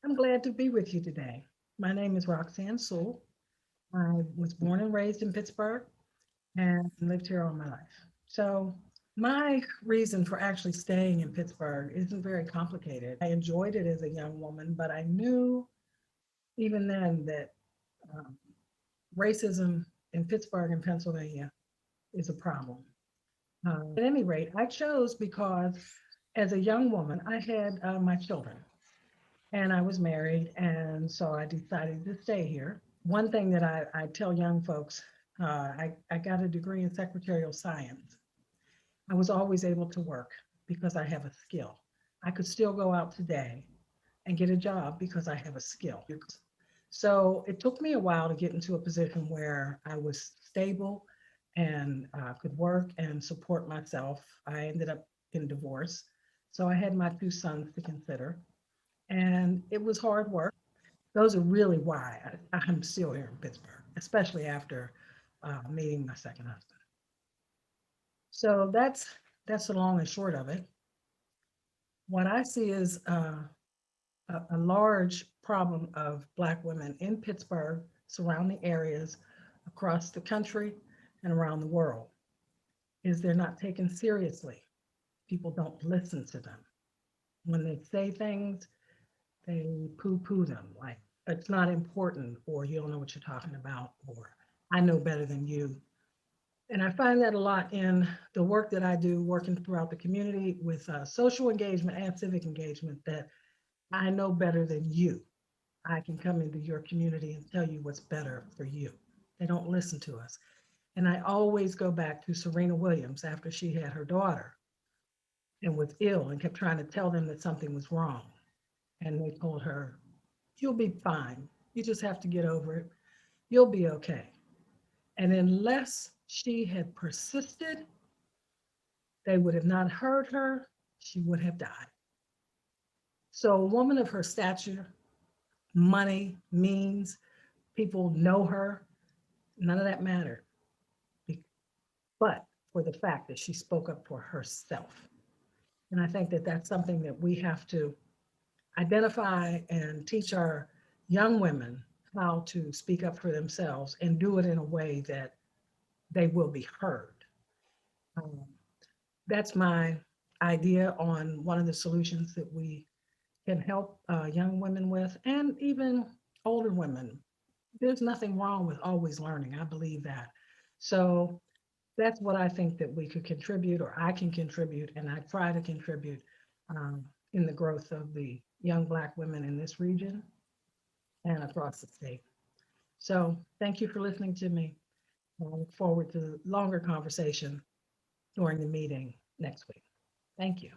I'm glad to be with you today. My name is Roxanne. I was born and raised in Pittsburgh and lived here all my life. So, my reason for actually staying in Pittsburgh isn't very complicated. I enjoyed it as a young woman, but I knew even then that um, racism in Pittsburgh and Pennsylvania is a problem. At any rate, I chose because as a young woman, I had my children and I was married, and so I decided to stay here. One thing that I tell young folks, I got a degree in secretarial science. I was always able to work because I have a skill. I could still go out today and get a job because I have a skill. So it took me a while to get into a position where I was stable and could work and support myself. I ended up in divorce. So I had my two sons to consider, and it was hard work. Those are really why I'm still here in Pittsburgh, especially after meeting my second husband. So that's the long and short of it. What I see is a large problem of Black women in Pittsburgh, surrounding areas across the country and around the world, is they're not taken seriously. People don't listen to them. When they say things, they poo-poo them, like it's not important, or you don't know what you're talking about, or I know better than you. And I find that a lot in the work that I do, working throughout the community with social engagement and civic engagement, that I know better than you. I can come into your community and tell you what's better for you. They don't listen to us. And I always go back to Serena Williams after she had her daughter and was ill and kept trying to tell them that something was wrong. And they told her, you'll be fine. You just have to get over it. You'll be okay. And unless she had persisted, they would have not heard her. She would have died. So, a woman of her stature, money, means, people know her, none of that mattered. But for the fact that she spoke up for herself. And I think that that's something that we have to identify and teach our young women how to speak up for themselves and do it in a way that they will be heard. Um, that's my idea on one of the solutions that we can help young women with, and even older women. There's nothing wrong with always learning. I believe that. So that's what I think that we could contribute, or I can contribute, and I try to contribute in the growth of the young Black women in this region and across the state. So thank you for listening to me. I look forward to the longer conversation during the meeting next week. Thank you.